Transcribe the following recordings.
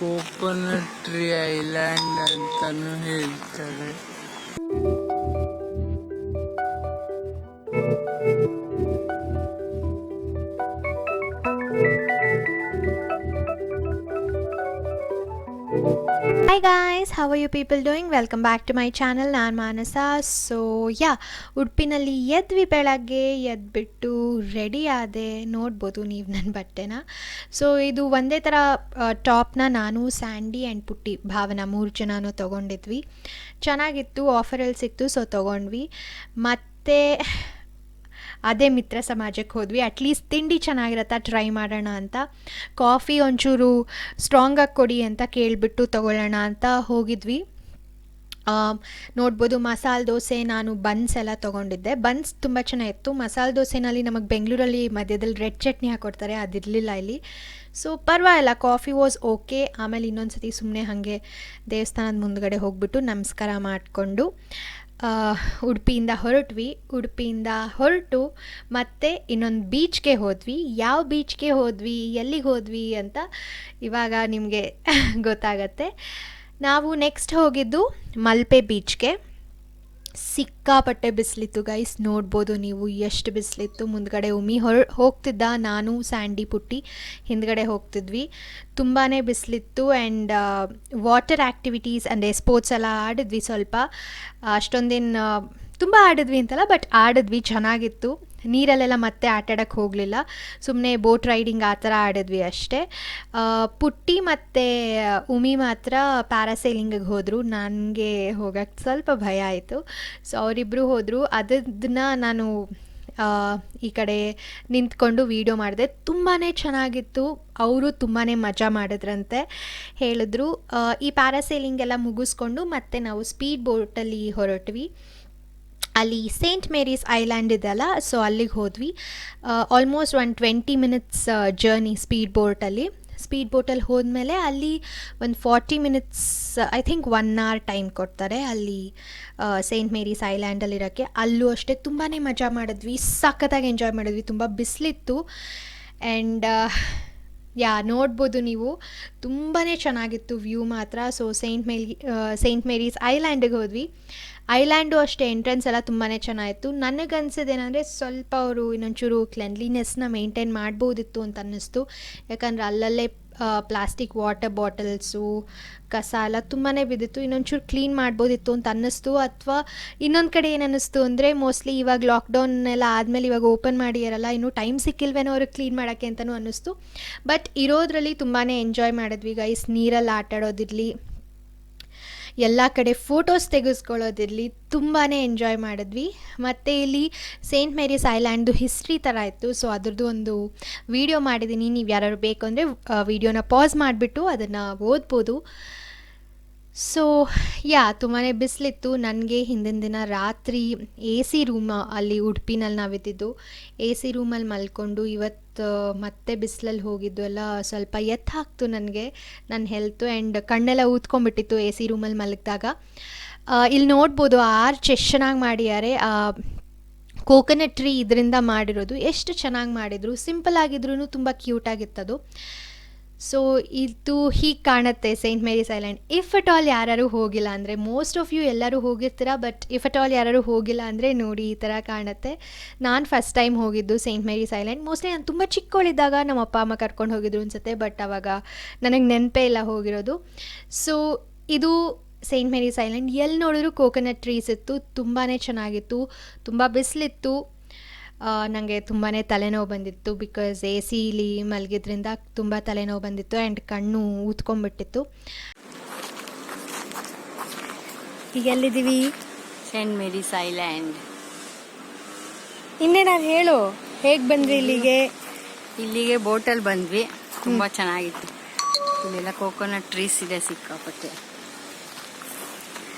Coconut tree island ಅಂತಾನು ಹೇಳ್ತಾರೆ. Hi guys, how are you people doing? Welcome back to my channel. ನಾನು ಮಾನಸ. So ಉಡುಪಿನಲ್ಲಿ ಎದ್ವಿ, ಬೆಳಗ್ಗೆ ಎದ್ಬಿಟ್ಟು ready ಆದೆ. ನೋಡ್ಬೋದು ನೀವು ನನ್ನ ಬಟ್ಟೆನ. ಸೊ ಇದು ಒಂದೇ ಥರ ಟಾಪ್ನ ನಾನು, ಸ್ಯಾಂಡಿ ಆ್ಯಂಡ್ ಪುಟ್ಟಿ, ಭಾವನಾ 3 ಜನನೂ ತೊಗೊಂಡಿದ್ವಿ. ಚೆನ್ನಾಗಿತ್ತು, ಆಫರಲ್ಲಿ ಸಿಕ್ತು, ಸೊ ತೊಗೊಂಡ್ವಿ. ಮತ್ತು ಅದೇ ಮಿತ್ರ ಸಮಾಜಕ್ಕೆ ಹೋದ್ವಿ. ಅಟ್ಲೀಸ್ಟ್ ತಿಂಡಿ ಚೆನ್ನಾಗಿರತ್ತಾ ಟ್ರೈ ಮಾಡೋಣ ಅಂತ. ಕಾಫಿ ಒಂಚೂರು ಸ್ಟ್ರಾಂಗಾಗಿ ಕೊಡಿ ಅಂತ ಕೇಳಿಬಿಟ್ಟು ತೊಗೊಳ್ಳೋಣ ಅಂತ ಹೋಗಿದ್ವಿ. ನೋಡ್ಬೋದು ಮಸಾಲೆ ದೋಸೆ, ನಾನು ಬನ್ಸ್ ಎಲ್ಲ ತೊಗೊಂಡಿದ್ದೆ. ಬನ್ಸ್ ತುಂಬ ಚೆನ್ನಾಗಿತ್ತು. ಮಸಾಲೆ ದೋಸೆನಲ್ಲಿ ನಮಗೆ ಬೆಂಗಳೂರಲ್ಲಿ ಮಧ್ಯದಲ್ಲಿ ರೆಡ್ ಚಟ್ನಿ ಹಾಕ್ಕೊಡ್ತಾರೆ, ಅದಿರಲಿಲ್ಲ ಇಲ್ಲಿ. ಸೊ ಪರವಾಗಿಲ್ಲ, ಕಾಫಿ ವಾಸ್ ಓಕೆ. ಆಮೇಲೆ ಇನ್ನೊಂದು ಸತಿ ಸುಮ್ಮನೆ ಹಾಗೆ ದೇವಸ್ಥಾನದ ಮುಂದ್ಗಡೆ ಹೋಗ್ಬಿಟ್ಟು ನಮಸ್ಕಾರ ಮಾಡಿಕೊಂಡು ಉಡುಪಿಯಿಂದ ಹೊರಟು ಮತ್ತೆ ಇನ್ನೊಂದು ಬೀಚ್ಗೆ ಹೋದ್ವಿ. ಯಾವ ಬೀಚ್ಗೆ ಹೋದ್ವಿ, ಎಲ್ಲಿಗೆ ಹೋದ್ವಿ ಅಂತ ಇವಾಗ ನಿಮಗೆ ಗೊತ್ತಾಗತ್ತೆ. ನಾವು ನೆಕ್ಸ್ಟ್ ಹೋಗಿದ್ದು ಮಲ್ಪೆ ಬೀಚ್ಗೆ. ಸಿಕ್ಕಾಪಟ್ಟೆ ಬಿಸಿಲಿತ್ತು ಗೈಸ್, ನೋಡ್ಬೋದು ನೀವು ಎಷ್ಟು ಬಿಸಿಲಿತ್ತು. ಮುಂದ್ಗಡೆ ಉಮಿ ಹೋಗ್ತಿದ್ದ, ನಾನು ಸ್ಯಾಂಡಿ ಪುಟ್ಟಿ ಹಿಂದ್ಗಡೆ ಹೋಗ್ತಿದ್ವಿ. ತುಂಬಾ ಬಿಸಿಲಿತ್ತು. ಆ್ಯಂಡ್ ವಾಟರ್ ಆ್ಯಕ್ಟಿವಿಟೀಸ್ ಅಂದರೆ ಸ್ಪೋರ್ಟ್ಸ್ ಎಲ್ಲ ಆಡಿದ್ವಿ ಸ್ವಲ್ಪ. ಅಷ್ಟೊಂದೇನು ತುಂಬ ಆಡಿದ್ವಿ ಅಂತಲ್ಲ, ಬಟ್ ಆಡಿದ್ವಿ, ಚೆನ್ನಾಗಿತ್ತು. ನೀರಲ್ಲೆಲ್ಲ ಮತ್ತೆ ಆಟಾಡೋಕ್ಕೆ ಹೋಗಲಿಲ್ಲ, ಸುಮ್ಮನೆ ಬೋಟ್ ರೈಡಿಂಗ್ ಆ ಥರ ಆಡಿದ್ವಿ ಅಷ್ಟೇ. ಪುಟ್ಟಿ ಮತ್ತು ಉಮಿ ಮಾತ್ರ ಪ್ಯಾರಾಸೈಲಿಂಗಿಗೆ ಹೋದರು. ನನಗೆ ಹೋಗೋಕ್ಕೆ ಸ್ವಲ್ಪ ಭಯ ಆಯಿತು. ಸೊ ಅವರಿಬ್ಬರು ಹೋದರು. ಅದನ್ನು ನಾನು ಈ ಕಡೆ ನಿಂತ್ಕೊಂಡು ವೀಡಿಯೋ ಮಾಡಿದೆ. ತುಂಬಾ ಚೆನ್ನಾಗಿತ್ತು. ಅವರು ತುಂಬಾ ಮಜಾ ಮಾಡಿದ್ರಂತೆ ಹೇಳಿದ್ರು. ಈ ಪ್ಯಾರಾಸೈಲಿಂಗ್ ಎಲ್ಲ ಮುಗಿಸ್ಕೊಂಡು ಮತ್ತೆ ನಾವು ಸ್ಪೀಡ್ ಬೋಟಲ್ಲಿ ಹೊರಟ್ವಿ. ಅಲ್ಲಿ ಸೇಂಟ್ ಮೇರೀಸ್ ಐಲ್ಯಾಂಡ್ ಇದೆಯಲ್ಲ, ಸೊ ಅಲ್ಲಿಗೆ ಹೋದ್ವಿ. ಆಲ್ಮೋಸ್ಟ್ 20 ಮಿನಿಟ್ಸ್ ಜರ್ನಿ ಸ್ಪೀಡ್ ಬೋಟಲ್ಲಿ ಹೋದ್ಮೇಲೆ ಅಲ್ಲಿ ಒಂದು 40 minutes, I think 1 hour time ಕೊಡ್ತಾರೆ ಅಲ್ಲಿ ಸೇಂಟ್ ಮೇರೀಸ್ ಐಲ್ಯಾಂಡಲ್ಲಿರೋಕ್ಕೆ. ಅಲ್ಲೂ ಅಷ್ಟೇ ತುಂಬಾ ಮಜಾ ಮಾಡಿದ್ವಿ, ಸಖತ್ತಾಗಿ ಎಂಜಾಯ್ ಮಾಡಿದ್ವಿ. ತುಂಬ ಬಿಸಿಲಿತ್ತು. ಆ್ಯಂಡ್ ನೋಡ್ಬೋದು ನೀವು, ತುಂಬಾ ಚೆನ್ನಾಗಿತ್ತು ವ್ಯೂ ಮಾತ್ರ. ಸೊ ಸೇಂಟ್ ಮೇರೀಸ್ ಐಲ್ಯಾಂಡಿಗೆ ಹೋದ್ವಿ. ಐಲ್ಯಾಂಡು ಅಷ್ಟೇ, ಎಂಟ್ರೆನ್ಸ್ ಎಲ್ಲ ತುಂಬಾ ಚೆನ್ನಾಗಿತ್ತು. ನನಗನ್ಸಿದ್ದೇನೆಂದರೆ ಸ್ವಲ್ಪ ಅವರು ಇನ್ನೊಂಚೂರು ಕ್ಲೆನ್ಲಿನೆಸ್ನ ಮೇಂಟೈನ್ ಮಾಡ್ಬೋದಿತ್ತು ಅಂತ ಅನ್ನಿಸ್ತು. ಯಾಕಂದರೆ ಅಲ್ಲಲ್ಲೇ ಪ್ಲಾಸ್ಟಿಕ್ ವಾಟರ್ ಬಾಟಲ್ಸು, ಕಸ ಎಲ್ಲ ತುಂಬಾ ಬಿದ್ದಿತ್ತು. ಇನ್ನೊಂಚೂರು ಕ್ಲೀನ್ ಮಾಡ್ಬೋದಿತ್ತು ಅಂತ ಅನ್ನಿಸ್ತು. ಅಥವಾ ಇನ್ನೊಂದು ಕಡೆ ಏನು ಅನ್ನಿಸ್ತು ಅಂದರೆ, ಮೋಸ್ಟ್ಲಿ ಇವಾಗ ಲಾಕ್ಡೌನ್ ಎಲ್ಲ ಆದಮೇಲೆ ಇವಾಗ ಓಪನ್ ಮಾಡಿಯಾರಲ್ಲ, ಇನ್ನೂ ಟೈಮ್ ಸಿಕ್ಕಿಲ್ವೇನೋ ಅವ್ರಿಗೆ ಕ್ಲೀನ್ ಮಾಡೋಕ್ಕೆ ಅಂತಲೂ ಅನ್ನಿಸ್ತು. ಬಟ್ ಇರೋದ್ರಲ್ಲಿ ತುಂಬಾ ಎಂಜಾಯ್ ಮಾಡಿದ್ವಿ ಗೈಸ್. ನೀರಲ್ಲಿ ಆಟಾಡೋದಿರಲಿ, ಎಲ್ಲ ಕಡೆ ಫೋಟೋಸ್ ತೆಗೆಸ್ಕೊಳ್ಳೋದಿರಲಿ, ತುಂಬಾ ಎಂಜಾಯ್ ಮಾಡಿದ್ವಿ. ಮತ್ತು ಇಲ್ಲಿ ಸೇಂಟ್ ಮೇರೀಸ್ ಐಲ್ಯಾಂಡ್ದು ಹಿಸ್ಟ್ರಿ ಥರ ಇತ್ತು. ಸೊ ಅದ್ರದ್ದು ಒಂದು ವಿಡಿಯೋ ಮಾಡಿದ್ದೀನಿ. ನೀವು ಯಾರು ಬೇಕು ಅಂದರೆ ವಿಡಿಯೋನ ಪಾಸ್ ಮಾಡಿಬಿಟ್ಟು ಅದನ್ನು ಓದ್ಬೋದು. ಸೊ ತುಂಬಾ ಬಿಸಿಲಿತ್ತು. ನನಗೆ ಹಿಂದಿನ ದಿನ ರಾತ್ರಿ AC ರೂಮ್, ಅಲ್ಲಿ ಉಡುಪಿನಲ್ಲಿ ನಾವಿದ್ದಿದ್ದು AC ರೂಮಲ್ಲಿ ಮಲ್ಕೊಂಡು ಇವತ್ತು ಮತ್ತೆ ಬಿಸಿಲಲ್ಲಿ ಹೋಗಿದ್ದು ಎಲ್ಲ ಸ್ವಲ್ಪ ಹಾಕ್ತು ನನಗೆ, ನನ್ನ ಹೆಲ್ತು. ಆ್ಯಂಡ್ ಕಣ್ಣೆಲ್ಲ ಊದ್ಕೊಂಡ್ಬಿಟ್ಟಿತ್ತು AC ರೂಮಲ್ಲಿ ಮಲಗಿದಾಗ. ಇಲ್ಲಿ ನೋಡ್ಬೋದು ಆರ್ಚ್ ಎಷ್ಟು ಚೆನ್ನಾಗಿ ಮಾಡಿದ್ದಾರೆ. ಕೋಕೋನಟ್ ಟ್ರೀ ಇದರಿಂದ ಮಾಡಿರೋದು, ಎಷ್ಟು ಚೆನ್ನಾಗಿ ಮಾಡಿದರು. ಸಿಂಪಲ್ ಆಗಿದ್ರೂ ತುಂಬ ಕ್ಯೂಟಾಗಿತ್ತದು. ಸೊ ಇದು ಹೀಗೆ ಕಾಣುತ್ತೆ Saint Mary's island. If at all ಯಾರು ಹೋಗಿಲ್ಲ ಅಂದರೆ, ಮೋಸ್ಟ್ ಆಫ್ ಯು ಎಲ್ಲರೂ ಹೋಗಿರ್ತೀರ, ಬಟ್ ಇಫ್ ಅಟ್ ಆಲ್ ಯಾರು ಹೋಗಿಲ್ಲ ಅಂದರೆ ನೋಡಿ, ಈ ಥರ ಕಾಣುತ್ತೆ. ನಾನು ಫಸ್ಟ್ ಟೈಮ್ ಹೋಗಿದ್ದು ಸೇಂಟ್ ಮೇರೀಸ್ ಐಲ್ಯಾಂಡ್. ಮೋಸ್ಟ್ಲಿ ನಾನು ತುಂಬ ಚಿಕ್ಕವಳಿದ್ದಾಗ ನಮ್ಮ ಅಪ್ಪ ಅಮ್ಮ ಕರ್ಕೊಂಡು ಹೋಗಿದ್ರು ಅನಿಸುತ್ತೆ, ಬಟ್ ಆವಾಗ ನನಗೆ ನೆನಪೇ ಇಲ್ಲ ಹೋಗಿರೋದು. ಸೊ ಇದು ಸೇಂಟ್ ಮೇರೀಸ್ ಐಲ್ಯಾಂಡ್. ಎಲ್ಲಿ ನೋಡಿದ್ರು ಕೋಕೋನಟ್ ಟ್ರೀಸ್ ಇತ್ತು, ತುಂಬಾ ಚೆನ್ನಾಗಿತ್ತು. ತುಂಬ ಬಿಸಿಲಿತ್ತು. ನನಗೆ ತುಂಬಾ ತಲೆನೋವು ಬಂದಿತ್ತು, ಬಿಕಾಸ್ ACಲಿ ಮಲಗಿದ್ರಿಂದ ತುಂಬ ತಲೆನೋವು ಬಂದಿತ್ತು. ಆ್ಯಂಡ್ ಕಣ್ಣು ಊದ್ಕೊಂಡ್ಬಿಟ್ಟಿತ್ತು. ಈಗ ಎಲ್ಲಿದ್ದೀವಿ? Saint Mary's Island. ಇನ್ನೇನಾದ್ರು ಹೇಳು, ಹೇಗೆ ಬಂದ್ರಿ ಇಲ್ಲಿಗೆ ಬೋಟಲ್ಲಿ ಬಂದ್ವಿ. ತುಂಬ ಚೆನ್ನಾಗಿತ್ತು. ಇಲ್ಲೆಲ್ಲ ಕೋಕೋನಟ್ ಟ್ರೀಸ್ ಇದೆ ಸಿಕ್ಕಾಪಟ್ಟೆ.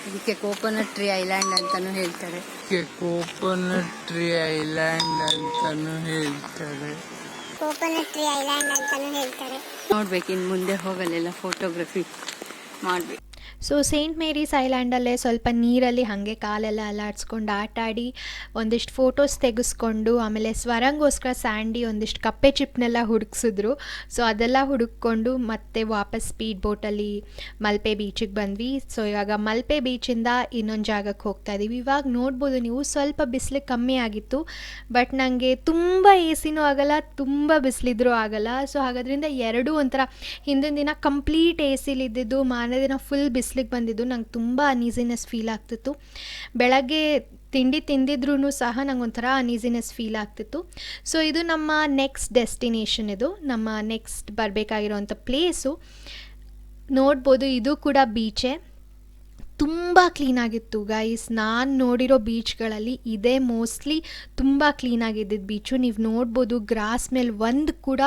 ಇದಕ್ಕೆ ಕೋಕೋನಟ್ ಟ್ರೀ ಐಲ್ಯಾಂಡ್ ಅಂತಾನು ಹೇಳ್ತಾರೆ. ಕೋಕೋನಟ್ ಟ್ರೀ ಐಲ್ಯಾಂಡ್ ಅಂತಾನು ಹೇಳ್ತಾರೆ. ನೋಡ್ಬೇಕು, ಇನ್ನು ಮುಂದೆ ಹೋಗಲ್ಲೆಲ್ಲ ಫೋಟೋಗ್ರಫಿ ಮಾಡ್ಬೇಕು. ಸೊ ಸೇಂಟ್ ಮೇರೀಸ್ ಐಲ್ಯಾಂಡಲ್ಲೇ ಸ್ವಲ್ಪ ನೀರಲ್ಲಿ ಹಾಗೆ ಕಾಲೆಲ್ಲ ಅಲ್ಲಾಡಿಸ್ಕೊಂಡು ಆಟಾಡಿ ಒಂದಿಷ್ಟು ಫೋಟೋಸ್ ತೆಗೆಸ್ಕೊಂಡು ಆಮೇಲೆ ಸ್ವರಂಗೋಸ್ಕರ ಸ್ಯಾಂಡಿ ಒಂದಿಷ್ಟು ಕಪ್ಪೆ ಚಿಪ್ನೆಲ್ಲ ಹುಡುಕ್ಸಿದ್ರು. ಸೊ ಅದೆಲ್ಲ ಹುಡುಕ್ಕೊಂಡು ಮತ್ತೆ ವಾಪಸ್ ಸ್ಪೀಡ್ ಬೋಟಲ್ಲಿ ಮಲ್ಪೆ ಬೀಚಿಗೆ ಬಂದ್ವಿ. ಸೊ ಇವಾಗ ಮಲ್ಪೆ ಬೀಚಿಂದ ಇನ್ನೊಂದು ಜಾಗಕ್ಕೆ ಹೋಗ್ತಾ ಇದ್ದೀವಿ. ಇವಾಗ ನೋಡ್ಬೋದು ನೀವು ಸ್ವಲ್ಪ ಬಿಸಿಲು ಕಮ್ಮಿ ಆಗಿತ್ತು, ಬಟ್ ನನಗೆ ತುಂಬ ಎ ಸಿನೂ ಆಗಲ್ಲ, ತುಂಬ ಬಿಸಿಲಿದ್ರೂ ಆಗಲ್ಲ. ಸೊ ಹಾಗಾದ್ರಿಂದ ಎರಡೂ ಒಂಥರ ಹಿಂದಿನ ದಿನ ಕಂಪ್ಲೀಟ್ ಎ ಸಿಲಿದ್ದಿದ್ದು, ಮಾರನೇ ದಿನ ಫುಲ್ ಬಿಸಿಲಿಗೆ ಬಂದಿದ್ದು, ನಂಗೆ ತುಂಬ ಅನೀಸಿನೆಸ್ ಫೀಲ್ ಆಗ್ತಿತ್ತು. ಬೆಳಗ್ಗೆ ತಿಂಡಿ ತಿಂದಿದ್ರೂ ಸಹ ನಂಗೆ ಒಂಥರ ಅನೀಸಿನೆಸ್ ಫೀಲ್ ಆಗ್ತಿತ್ತು. ಸೊ ಇದು ನಮ್ಮ ನೆಕ್ಸ್ಟ್ ಡೆಸ್ಟಿನೇಷನ್, ಇದು ನಮ್ಮ ನೆಕ್ಸ್ಟ್ ಬರಬೇಕಾಗಿರೋವಂಥ ಪ್ಲೇಸು. ನೋಡ್ಬೋದು ಇದು ಕೂಡ ಬೀಚೇ. ತುಂಬ ಕ್ಲೀನಾಗಿತ್ತು ಗೈಸ್. ನಾನು ನೋಡಿರೋ ಬೀಚ್ಗಳಲ್ಲಿ ಇದೇ ಮೋಸ್ಟ್ಲಿ ತುಂಬ ಕ್ಲೀನಾಗಿದ್ದಿದ್ದು ಬೀಚು. ನೀವು ನೋಡ್ಬೋದು ಗ್ರಾಸ್ ಮೇಲೆ ಒಂದು ಕೂಡ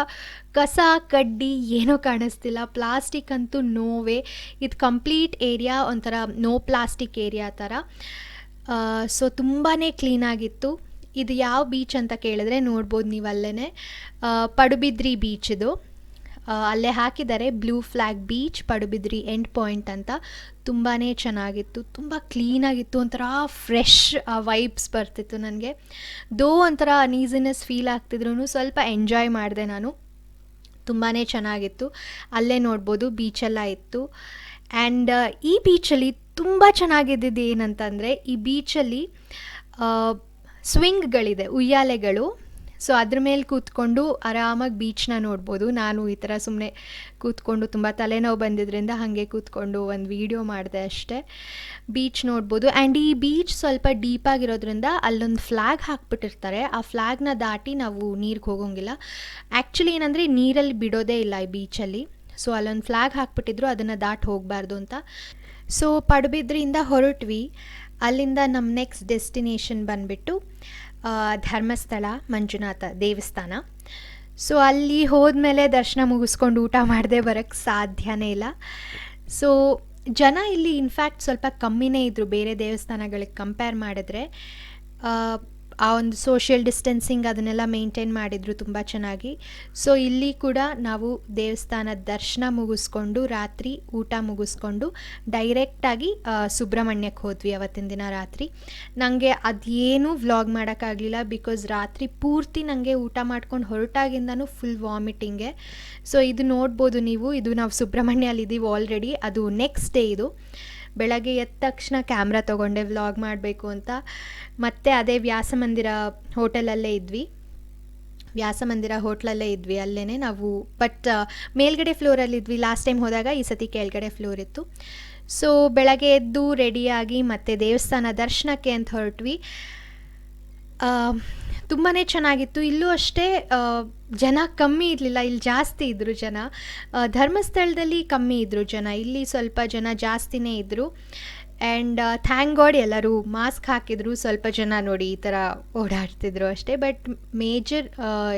ಕಸ ಕಡ್ಡಿ ಏನೋ ಕಾಣಿಸ್ತಿಲ್ಲ. ಪ್ಲಾಸ್ಟಿಕ್ ಅಂತೂ ನೋವೇ. ಇದು ಕಂಪ್ಲೀಟ್ ಏರಿಯಾ ಒಂಥರ ನೋ ಪ್ಲಾಸ್ಟಿಕ್ ಏರಿಯಾ ಥರ. ಸೊ ತುಂಬಾ ಕ್ಲೀನಾಗಿತ್ತು. ಇದು ಯಾವ ಬೀಚ್ ಅಂತ ಕೇಳಿದ್ರೆ ನೋಡ್ಬೋದು ನೀವು ಅಲ್ಲೇ ಪಡುಬಿದ್ರಿ ಬೀಚ್ ಇದು. ಅಲ್ಲೇ ಹಾಕಿದ್ದಾರೆ blue flag beach Padubidri end point ಅಂತ. ತುಂಬಾ ಚೆನ್ನಾಗಿತ್ತು, ತುಂಬ ಕ್ಲೀನಾಗಿತ್ತು, ಒಂಥರ ಫ್ರೆಶ್ ವೈಬ್ಸ್ ಬರ್ತಿತ್ತು ನನಗೆ. ಒಂಥರ ಅನೀಸಿನೆಸ್ ಫೀಲ್ ಆಗ್ತಿದ್ರು ಸ್ವಲ್ಪ ಎಂಜಾಯ್ ಮಾಡಿದೆ ನಾನು. ತುಂಬಾ ಚೆನ್ನಾಗಿತ್ತು. ಅಲ್ಲೇ ನೋಡ್ಬೋದು ಬೀಚೆಲ್ಲ ಇತ್ತು. ಆ್ಯಂಡ್ ಈ ಬೀಚಲ್ಲಿ ತುಂಬ ಚೆನ್ನಾಗಿದ್ದಿದ್ದು ಏನಂತಂದರೆ, ಈ ಬೀಚಲ್ಲಿ ಸ್ವಿಂಗ್ಗಳಿದೆ, ಉಯ್ಯಾಲೆಗಳು. ಸೊ ಅದ್ರ ಮೇಲೆ ಕೂತ್ಕೊಂಡು ಆರಾಮಾಗಿ ಬೀಚ್ನ ನೋಡ್ಬೋದು. ನಾನು ಈ ಥರ ಸುಮ್ಮನೆ ಕೂತ್ಕೊಂಡು ತುಂಬ ತಲೆನೋವು ಬಂದಿದ್ದರಿಂದ ಹಾಗೆ ಕೂತ್ಕೊಂಡು ಒಂದು ವೀಡಿಯೋ ಮಾಡಿದೆ ಅಷ್ಟೇ. ಬೀಚ್ ನೋಡ್ಬೋದು. ಆ್ಯಂಡ್ ಈ ಬೀಚ್ ಸ್ವಲ್ಪ ಡೀಪಾಗಿರೋದ್ರಿಂದ ಅಲ್ಲೊಂದು ಫ್ಲ್ಯಾಗ್ ಹಾಕ್ಬಿಟ್ಟಿರ್ತಾರೆ. ಆ ಫ್ಲ್ಯಾಗ್ನ ದಾಟಿ ನಾವು ನೀರಿಗೆ ಹೋಗೋಂಗಿಲ್ಲ. ಆ್ಯಕ್ಚುಲಿ ಏನಂದರೆ ನೀರಲ್ಲಿ ಬಿಡೋದೇ ಇಲ್ಲ ಈ ಬೀಚಲ್ಲಿ. ಸೊ ಅಲ್ಲೊಂದು ಫ್ಲ್ಯಾಗ್ ಹಾಕ್ಬಿಟ್ಟಿದ್ರು, ಅದನ್ನು ದಾಟಿ ಹೋಗಬಾರ್ದು ಅಂತ. ಸೊ ಪಡುಬಿದ್ರಿಯಿಂದ ಹೊರಟ್ವಿ. ಅಲ್ಲಿಂದ ನಮ್ಮ ನೆಕ್ಸ್ಟ್ ಡೆಸ್ಟಿನೇಷನ್ ಬಂದುಬಿಟ್ಟು ಧರ್ಮಸ್ಥಳ ಮಂಜುನಾಥ ದೇವಸ್ಥಾನ. ಸೊ ಅಲ್ಲಿ ಹೋದ್ಮೇಲೆ ದರ್ಶನ ಮುಗಿಸ್ಕೊಂಡು ಊಟ ಮಾಡದೆ ಬರೋಕ್ಕೆ ಸಾಧ್ಯನೇ ಇಲ್ಲ. ಸೊ ಜನ ಇಲ್ಲಿ ಇನ್ಫ್ಯಾಕ್ಟ್ ಸ್ವಲ್ಪ ಕಮ್ಮಿನೇ ಇದ್ದರು ಬೇರೆ ದೇವಸ್ಥಾನಗಳಿಗೆ ಕಂಪೇರ್ ಮಾಡಿದ್ರೆ. ಆ ಒಂದು ಸೋಷಿಯಲ್ ಡಿಸ್ಟೆನ್ಸಿಂಗ್ ಅದನ್ನೆಲ್ಲ ಮೇಂಟೈನ್ ಮಾಡಿದರು ತುಂಬ ಚೆನ್ನಾಗಿ. ಸೊ ಇಲ್ಲಿ ಕೂಡ ನಾವು ದೇವಸ್ಥಾನದ ದರ್ಶನ ಮುಗಿಸ್ಕೊಂಡು ರಾತ್ರಿ ಊಟ ಮುಗಿಸ್ಕೊಂಡು ಡೈರೆಕ್ಟಾಗಿ ಸುಬ್ರಹ್ಮಣ್ಯಕ್ಕೆ ಹೋದ್ವಿ ಅವತ್ತಿನ ದಿನ ರಾತ್ರಿ. ನನಗೆ ಅದೇನೂ ವ್ಲಾಗ್ ಮಾಡೋಕ್ಕಾಗಲಿಲ್ಲ, ಬಿಕಾಸ್ ರಾತ್ರಿ ಪೂರ್ತಿ ನನಗೆ ಊಟ ಮಾಡ್ಕೊಂಡು ಹೊರಟಾಗಿಂದನೂ ಫುಲ್ ವಾಮಿಟಿಂಗೆ. ಸೊ ಇದು ನೋಡ್ಬೋದು ನೀವು, ಇದು ನಾವು ಸುಬ್ರಹ್ಮಣ್ಯಲ್ಲಿದ್ದೀವಿ ಆಲ್ರೆಡಿ. ಅದು ನೆಕ್ಸ್ಟ್ ಡೇ ಇದು. ಬೆಳಗ್ಗೆ ಎದ್ದ ತಕ್ಷಣ ಕ್ಯಾಮ್ರಾ ತೊಗೊಂಡೆ ವ್ಲಾಗ್ ಮಾಡಬೇಕು ಅಂತ. ಮತ್ತು ಅದೇ ವ್ಯಾಸಮಂದಿರ ಹೋಟೆಲಲ್ಲೇ ಇದ್ವಿ. ಅಲ್ಲೇ ನಾವು. ಬಟ್ ಮೇಲ್ಗಡೆ ಫ್ಲೋರಲ್ಲಿದ್ವಿ ಲಾಸ್ಟ್ ಟೈಮ್ ಹೋದಾಗ, ಈ ಸತಿ ಕೆಳಗಡೆ ಫ್ಲೋರ್ ಇತ್ತು. ಸೊ ಬೆಳಗ್ಗೆ ಎದ್ದು ರೆಡಿಯಾಗಿ ಮತ್ತೆ ದೇವಸ್ಥಾನ ದರ್ಶನಕ್ಕೆ ಅಂತ ಹೊರಟ್ವಿ. ತುಂಬಾ ಚೆನ್ನಾಗಿತ್ತು. ಇಲ್ಲೂ ಅಷ್ಟೇ ಜನ ಕಮ್ಮಿ ಇರಲಿಲ್ಲ, ಇಲ್ಲಿ ಜಾಸ್ತಿ ಇದ್ದರು ಜನ. ಧರ್ಮಸ್ಥಳದಲ್ಲಿ ಕಮ್ಮಿ ಇದ್ದರು ಜನ, ಇಲ್ಲಿ ಸ್ವಲ್ಪ ಜನ ಜಾಸ್ತಿನೇ ಇದ್ದರು. ಆ್ಯಂಡ್ ಥ್ಯಾಂಕ್ ಗಾಡ್ ಎಲ್ಲರೂ ಮಾಸ್ಕ್ ಹಾಕಿದ್ರು. ಸ್ವಲ್ಪ ಜನ ನೋಡಿ ಈ ಥರ ಓಡಾಡ್ತಿದ್ರು ಅಷ್ಟೇ, ಬಟ್ ಮೇಜರ್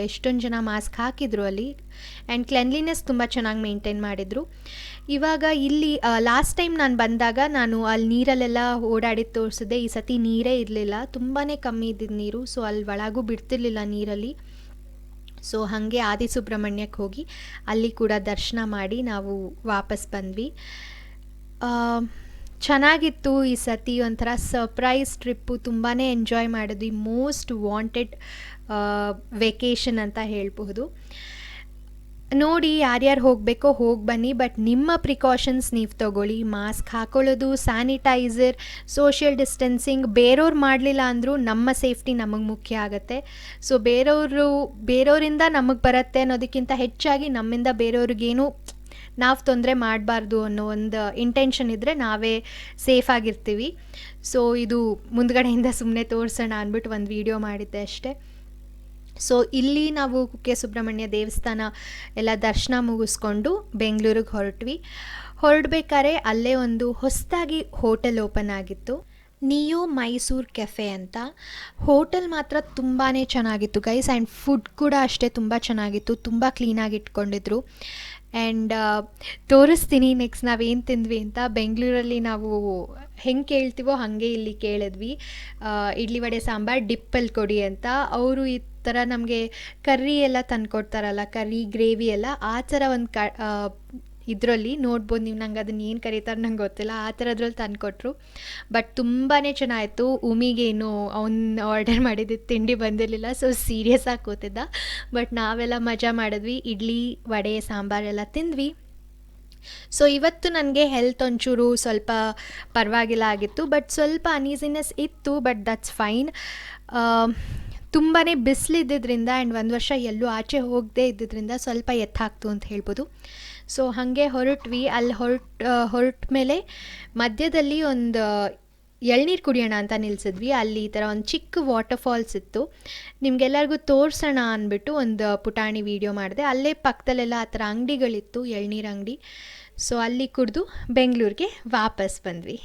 ಎಷ್ಟೊಂದು ಜನ ಮಾಸ್ಕ್ ಹಾಕಿದ್ರು ಅಲ್ಲಿ. ಆ್ಯಂಡ್ ಕ್ಲೆನ್ಲಿನೆಸ್ ತುಂಬ ಚೆನ್ನಾಗಿ ಮೇಂಟೈನ್ ಮಾಡಿದರು. ಇವಾಗ ಇಲ್ಲಿ ಲಾಸ್ಟ್ ಟೈಮ್ ನಾನು ಬಂದಾಗ ನಾನು ಅಲ್ಲಿ ನೀರಲ್ಲೆಲ್ಲ ಓಡಾಡಿದ್ದು ತೋರಿಸಿದೆ. ಈ ಸತಿ ನೀರೇ ಇರಲಿಲ್ಲ, ತುಂಬಾ ಕಮ್ಮಿ ಇದ್ದಿದ್ದು ನೀರು. ಸೊ ಅಲ್ಲಿ ಒಳಗೂ ಬಿಡ್ತಿರ್ಲಿಲ್ಲ ನೀರಲ್ಲಿ. ಸೊ ಹಾಗೆ ಆದಿಸುಬ್ರಹ್ಮಣ್ಯಕ್ಕೆ ಹೋಗಿ ಅಲ್ಲಿ ಕೂಡ ದರ್ಶನ ಮಾಡಿ ನಾವು ವಾಪಸ್ ಬಂದ್ವಿ. ಚೆನ್ನಾಗಿತ್ತು ಈ ಸತಿ, ಒಂಥರ ಸರ್ಪ್ರೈಸ್ ಟ್ರಿಪ್ಪು. ತುಂಬಾ ಎಂಜಾಯ್ ಮಾಡಿದ್ವಿ. ಮೋಸ್ಟ್ ವಾಂಟೆಡ್ ವೆಕೇಷನ್ ಅಂತ ಹೇಳ್ಬಹುದು. ನೋಡಿ ಯಾರ್ಯಾರು ಹೋಗಬೇಕೋ ಹೋಗಿ ಬನ್ನಿ, ಬಟ್ ನಿಮ್ಮ ಪ್ರಿಕಾಷನ್ಸ್ ನೀವು ತಗೊಳ್ಳಿ. ಮಾಸ್ಕ್ ಹಾಕೊಳ್ಳೋದು, ಸ್ಯಾನಿಟೈಸರ್, ಸೋಷಿಯಲ್ ಡಿಸ್ಟೆನ್ಸಿಂಗ್. ಬೇರೆಯವ್ರು ಮಾಡಲಿಲ್ಲ ಅಂದರೂ ನಮ್ಮ ಸೇಫ್ಟಿ ನಮಗೆ ಮುಖ್ಯ ಆಗುತ್ತೆ. ಸೊ ಬೇರೆಯವರಿಂದ ನಮಗೆ ಬರುತ್ತೆ ಅನ್ನೋದಕ್ಕಿಂತ ಹೆಚ್ಚಾಗಿ ನಮ್ಮಿಂದ ಬೇರೆಯವ್ರಿಗೇನು ನಾವು ತೊಂದರೆ ಮಾಡಬಾರ್ದು ಅನ್ನೋ ಒಂದು ಇಂಟೆನ್ಷನ್ ಇದ್ದರೆ ನಾವೇ ಸೇಫಾಗಿರ್ತೀವಿ. ಸೊ ಇದು ಮುಂದ್ಗಡೆಯಿಂದ ಸುಮ್ಮನೆ ತೋರಿಸೋಣ ಅಂದ್ಬಿಟ್ಟು ಒಂದು ವಿಡಿಯೋ ಮಾಡಿದ್ದೆ ಅಷ್ಟೇ. ಸೊ ಇಲ್ಲಿ ನಾವು ಕುಕ್ಕೆ ಸುಬ್ರಹ್ಮಣ್ಯ ದೇವಸ್ಥಾನ ಎಲ್ಲ ದರ್ಶನ ಮುಗಿಸ್ಕೊಂಡು ಬೆಂಗಳೂರಿಗೆ ಹೊರಡ್ಬೇಕಾದ್ರೆ ಅಲ್ಲೇ ಒಂದು ಹೊಸದಾಗಿ ಹೋಟೆಲ್ ಓಪನ್ ಆಗಿತ್ತು, ನಿಯೋ ಮೈಸೂರು ಕೆಫೆ ಅಂತ. ಹೋಟೆಲ್ ಮಾತ್ರ ತುಂಬಾ ಚೆನ್ನಾಗಿತ್ತು ಗೈಸ್. ಆ್ಯಂಡ್ ಫುಡ್ ಕೂಡ ಅಷ್ಟೇ ತುಂಬ ಚೆನ್ನಾಗಿತ್ತು, ತುಂಬ ಕ್ಲೀನಾಗಿ ಇಟ್ಕೊಂಡಿದ್ರು. ಆ್ಯಂಡ್ ತೋರಿಸ್ತೀನಿ ನೆಕ್ಸ್ಟ್ ನಾವೇನು ತಿಂದ್ವಿ ಅಂತ. ಬೆಂಗಳೂರಲ್ಲಿ ನಾವು ಹೆಂಗೆ ಕೇಳ್ತೀವೋ ಹಾಗೆ ಇಲ್ಲಿ ಕೇಳಿದ್ವಿ. ಇಡ್ಲಿ ವಡೆ ಸಾಂಬಾರು ಡಿಪ್ಪಲ್ಲಿ ಕೊಡಿ ಅಂತ. ಅವರು ಈ ಥರ ನಮಗೆ ಕರ್ರಿ ಎಲ್ಲ ತಂದುಕೊಡ್ತಾರಲ್ಲ, ಕರ್ರಿ ಗ್ರೇವಿ ಎಲ್ಲ, ಆ ಥರ ಒಂದು ಇದರಲ್ಲಿ ನೋಡ್ಬೋದು ನೀವು. ನಂಗೆ ಅದನ್ನು ಏನು ಕರೀತಾರೆ ನಂಗೆ ಗೊತ್ತಿಲ್ಲ, ಆ ಥರದ್ರಲ್ಲಿ ತಂದುಕೊಟ್ರು. ಬಟ್ ತುಂಬಾ ಚೆನ್ನಾಗಿತ್ತು. ಉಮಿಗೆ ಏನು ಅವ್ನು ಆರ್ಡರ್ ಮಾಡಿದ್ದು ತಿಂಡಿ ಬಂದಿರಲಿಲ್ಲ, ಸೊ ಸೀರಿಯಸ್ ಆಗಿ ಕೂತಿದ್ದ. ಬಟ್ ನಾವೆಲ್ಲ ಮಜಾ ಮಾಡಿದ್ವಿ, ಇಡ್ಲಿ ವಡೆ ಸಾಂಬಾರೆಲ್ಲ ತಿಂದ್ವಿ. ಸೊ ಇವತ್ತು ನನಗೆ ಹೆಲ್ತ್ ಒಂಚೂರು ಸ್ವಲ್ಪ ಪರವಾಗಿಲ್ಲ ಆಗಿತ್ತು, ಬಟ್ ಸ್ವಲ್ಪ ಅನೀಸಿನೆಸ್ ಇತ್ತು, ಬಟ್ ದಟ್ಸ್ ಫೈನ್. ತುಂಬಾ ಬಿಸಿಲಿದ್ದರಿಂದ ಆ್ಯಂಡ್ 1 ವರ್ಷ ಎಲ್ಲೂ ಆಚೆ ಹೋಗದೇ ಇದ್ದಿದ್ದರಿಂದ ಸ್ವಲ್ಪ ಎತ್ತಾಕ್ತು ಅಂತ ಹೇಳ್ಬೋದು. ಸೊ ಹಾಗೆ ಹೊರಟ್ವಿ. ಅಲ್ಲಿ ಹೊರಟ ಮೇಲೆ ಮಧ್ಯದಲ್ಲಿ ಒಂದು ಎಳ್ನೀರು ಕುಡಿಯೋಣ ಅಂತ ನಿಲ್ಲಿಸಿದ್ವಿ. ಅಲ್ಲಿ ಈ ಥರ ಒಂದು ಚಿಕ್ಕ ವಾಟರ್ಫಾಲ್ಸ್ ಇತ್ತು. ನಿಮಗೆಲ್ಲರಿಗೂ ತೋರಿಸೋಣ ಅಂದ್ಬಿಟ್ಟು ಒಂದು ಪುಟಾಣಿ ವೀಡಿಯೋ ಮಾಡಿದೆ. ಅಲ್ಲೇ ಪಕ್ಕದಲ್ಲೆಲ್ಲ ಆ ಥರ ಅಂಗಡಿಗಳಿತ್ತು, ಎಳ್ನೀರು ಅಂಗಡಿ. ಸೊ ಅಲ್ಲಿ ಕುಡಿದು ಬೆಂಗಳೂರಿಗೆ ವಾಪಸ್ ಬಂದ್ವಿ.